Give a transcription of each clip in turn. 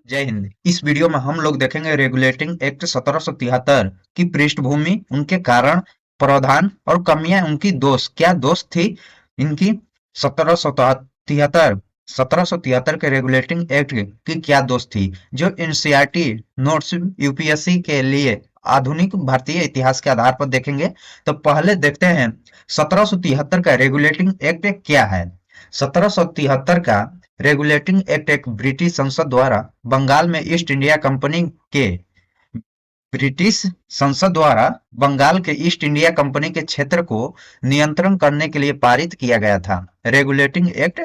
जय हिंद। इस वीडियो में हम लोग देखेंगे रेगुलेटिंग एक्ट 1773 की पृष्ठभूमि, उनके कारण, प्रावधान और कमियां, उनकी दोष क्या दोष थी इनकी। 1773 1773 के रेगुलेटिंग एक्ट की क्या दोष थी, जो एनसीईआरटी नोट्स यूपीएससी के लिए आधुनिक भारतीय इतिहास के आधार पर देखेंगे। तो पहले देखते हैं 1773 का रेगुलेटिंग एक्ट क्या है। 1773 का रेगुलेटिंग एक्ट एक ब्रिटिश संसद द्वारा बंगाल में ईस्ट इंडिया कंपनी के ब्रिटिश संसद द्वारा बंगाल के ईस्ट इंडिया कंपनी के क्षेत्र को नियंत्रण करने के लिए पारित किया गया था। रेगुलेटिंग एक्ट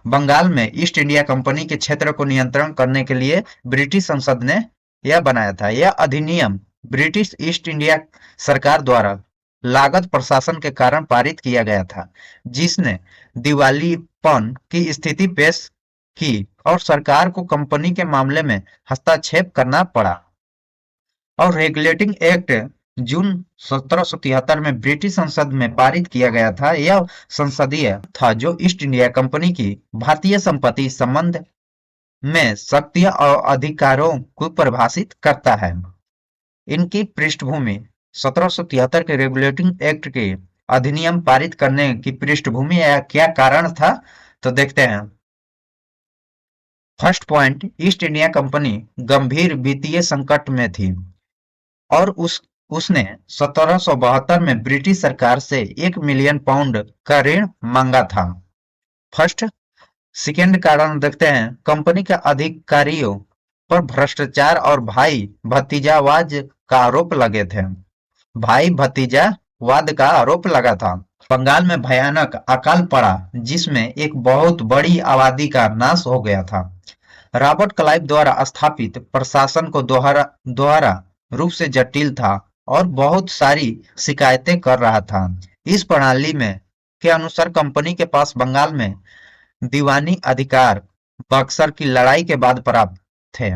बंगाल में ईस्ट इंडिया कंपनी के क्षेत्र को नियंत्रण करने के लिए ब्रिटिश संसद ने यह बनाया था। यह अधिनियम ब्रिटिश ईस्ट इंडिया सरकार द्वारा लागत प्रशासन के कारण पारित किया गया था, जिसने दिवालियापन की स्थिति पेश की और सरकार को कंपनी के मामले में हस्तक्षेप करना पड़ा। और रेगुलेटिंग एक्ट जून 1773 में ब्रिटिश संसद में पारित किया गया था। यह संसदीय था जो ईस्ट इंडिया कंपनी की भारतीय संपत्ति संबंध में शक्तियां और अधिकारों को परिभाषित करता है। इनकी पृष्ठभूमि 1773 के रेगुलेटिंग एक्ट के अधिनियम पारित करने की पृष्ठभूमि या क्या कारण था, तो देखते हैं। First point, east India company गंभीर वित्तीय संकट में थी और उसने 1772 में ब्रिटिश सरकार से 1 मिलियन पाउंड का ऋण मांगा था। फर्स्ट। सेकेंड कारण देखते हैं, कंपनी के अधिकारियों पर भ्रष्टाचार और भाई भतीजावाद का आरोप लगे थे। भाई भतीजावाद का आरोप लगा था। बंगाल में भयानक अकाल पड़ा, जिसमें एक बहुत बड़ी आबादी का नाश हो गया था। रॉबर्ट क्लाइव द्वारा स्थापित प्रशासन को दोहरा रूप से जटिल था और बहुत सारी शिकायतें कर रहा था। इस प्रणाली में के अनुसार कंपनी के पास बंगाल में दीवानी अधिकार बक्सर की लड़ाई के बाद प्राप्त थे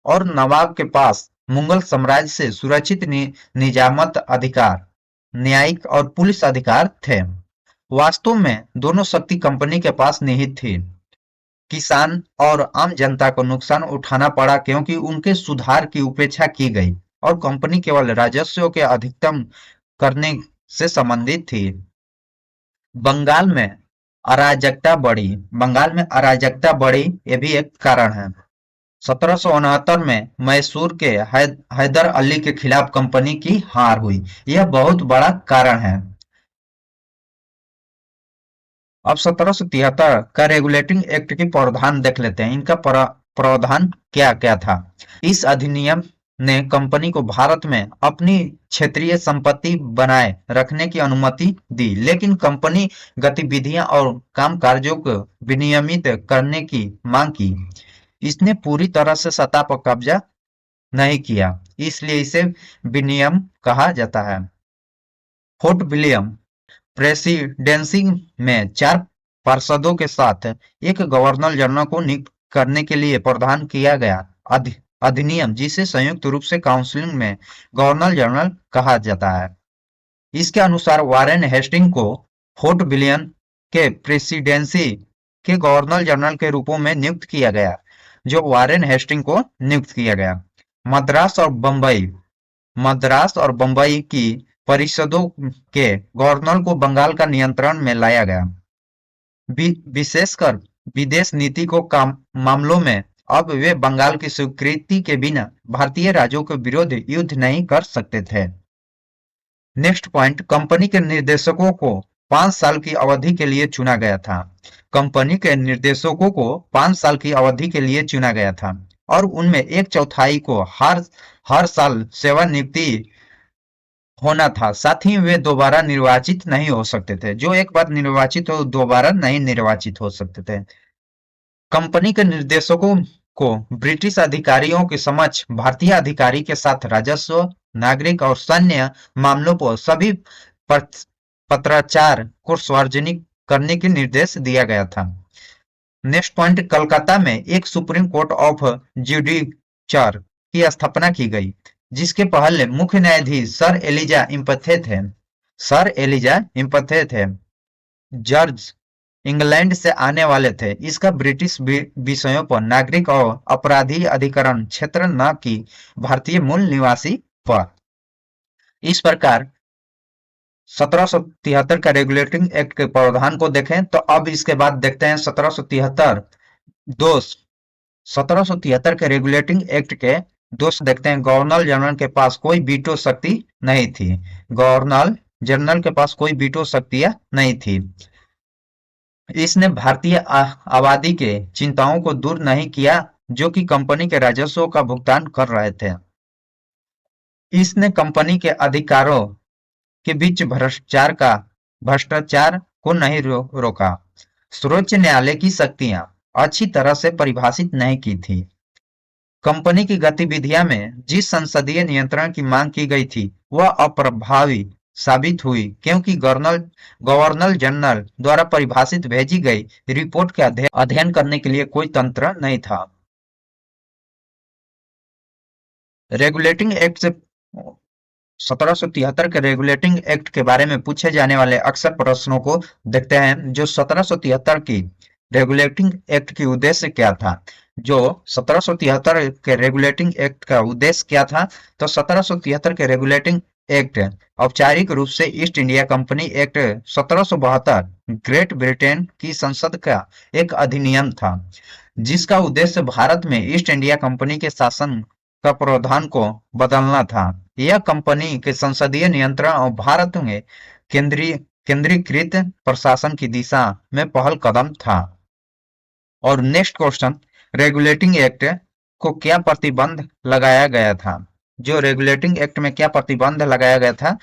और नवाब के पास मुगल साम्राज्य से सुरक्षित निजामत अधिकार, न्यायिक और पुलिस अधिकार थे। वास्तव में दोनों शक्ति कंपनी के पास निहित थी। किसान और आम जनता को नुकसान उठाना पड़ा क्योंकि उनके सुधार की उपेक्षा की गई और कंपनी केवल राजस्व के अधिकतम करने से संबंधित थी। बंगाल में बंगाल में अराजकता बढ़ी, ये भी एक कारण है। 1769 में मैसूर के हैदर अली के खिलाफ कंपनी की हार हुई, यह बहुत बड़ा कारण है। अब 1773 का रेगुलेटिंग एक्ट की प्रावधान देख लेते हैं। इनका प्रावधान क्या क्या था। इस अधिनियम ने कंपनी को भारत में अपनी क्षेत्रीय संपत्ति बनाए रखने की अनुमति दी, लेकिन कंपनी गतिविधियां और कामकाजों को विनियमित करने की मांग की। इसने पूरी तरह से सत्ता पर कब्जा नहीं किया, इसलिए इसे विनियम कहा जाता है। फोर्ट विलियम प्रेसिडेंसी में 4 पार्षदों के साथ एक गवर्नर जनरल को नियुक्त करने के लिए प्रावधान किया गया अधिनियम, जिसे संयुक्त रूप से काउंसिल में गवर्नर जनरल कहा जाता है। इसके अनुसार वारेन हेस्टिंग को फोर्ट विलियम के प्रेसिडेंसी के गवर्नर जनरल के रूपों में नियुक्त किया गया, जो वारेन हेस्टिंग को नियुक्त किया गया। मद्रास और बंबई की परिषदों के गवर्नर को बंगाल का नियंत्रण में लाया गया। विशेषकर विदेश नीति को मामलों में अब वे बंगाल की स्वीकृति के बिना भारतीय राज्यों के विरुद्ध युद्ध नहीं कर सकते थे। नेक्स्ट पॉइंट, कंपनी के निर्देशकों को 5 साल की अवधि के लिए चुना गया था। कंपनी के निर्देशकों को 5 साल की अवधि के लिए चुना गया था और उनमें 1/4 को हर साल सेवानिवृत्ति होना था। साथ ही वे दोबारा निर्वाचित नहीं हो सकते थे। जो एक बार निर्वाचित हो, दोबारा नहीं निर्वाचित हो सकते थे। कंपनी के निर्देशकों को ब्रिटिश अधिकारियों के समक्ष भारतीय अधिकारी के साथ राजस्व, नागरिक और सैन्य मामलों पर सभी पत्राचार को सार्वजनिक करने के निर्देश दिया गया था। नेक्स्ट पॉइंट, कलकत्ता में एक सुप्रीम कोर्ट ऑफ जुडिशर की स्थापना की गई, जिसके पहले मुख्य न्यायाधीश सर एलिजा इम्पथे थे। जज इंग्लैंड से आने वाले थे। इसका ब्रिटिश विषयों पर नागरिक और अपराधी अधिकरण क्षेत्र न कि भारतीय मूल निवासी पर। इस प्रकार 1773 का रेगुलेटिंग एक्ट के प्रावधान को देखें तो अब इसके बाद देखते हैं 1773 दोष। 1773 के रेगुलेटिंग एक्ट के दोष देखते हैं। गवर्नर जनरल के पास कोई वीटो शक्ति नहीं थी। गवर्नर जनरल के पास कोई वीटो शक्तियां नहीं थी। इसने भारतीय आबादी के चिंताओं को दूर नहीं किया जो कि कंपनी के राजस्व का भुगतान कर रहे थे। इसने कंपनी के अधिकारों के बीच भ्रष्टाचार को नहीं रोका। सर्वोच्च न्यायालय की शक्तियां अच्छी तरह से परिभाषित नहीं की थी। कंपनी की गतिविधियां में जिस संसदीय नियंत्रण की मांग की गई थी वह अप्रभावी साबित हुई क्योंकि गवर्नर जनरल द्वारा परिभाषित भेजी गई रिपोर्ट के अध्ययन करने के लिए कोई तंत्र नहीं था। रेगुलेटिंग एक्ट से 1773 के रेगुलेटिंग एक्ट के बारे में पूछे जाने वाले अक्सर प्रश्नों को देखते हैं। जो 1773 की रेगुलेटिंग एक्ट की उद्देश्य क्या था? जो 1773 के रेगुलेटिंग एक्ट का उद्देश्य क्या था? तो 1773 के रेगुलेटिंग एक्ट औपचारिक रूप से east India company act 1772 great Britain की संसद का एक अधिनियम था जिसका उद्देश्य भारत में ईस्ट इंडिया कंपनी के शासन का प्रावधान को बदलना था। यह कंपनी के संसदीय नियंत्रण और भारत में केंद्रीकृत प्रशासन की दिशा में पहल कदम था। और नेक्स्ट क्वेश्चन, रेगुलेटिंग एक्ट को क्या प्रतिबंध लगाया गया था? जो रेगुलेटिंग एक्ट में क्या प्रतिबंध लगाया गया था?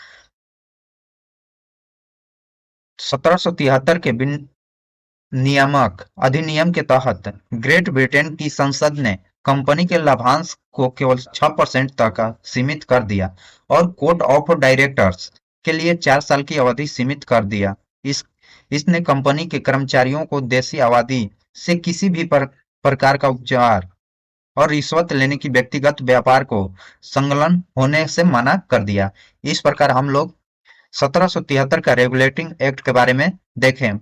1773 के नियामक अधिनियम के तहत ग्रेट ब्रिटेन की संसद ने कंपनी के लाभांश को केवल 6% तक सीमित कर दिया और कोड ऑफ डायरेक्टर्स के लिए 4 साल की अवधि सीमित कर दिया। इसने कंपनी के कर्मचारियों को देशी आबादी से किसी भी प्रकार का उपचार और रिश्वत लेने की व्यक्तिगत व्यापार को संलग्न होने से मना कर दिया। इस प्रकार हम लोग 1773 का रेगुलेटिंग एक्ट के बारे में देखें।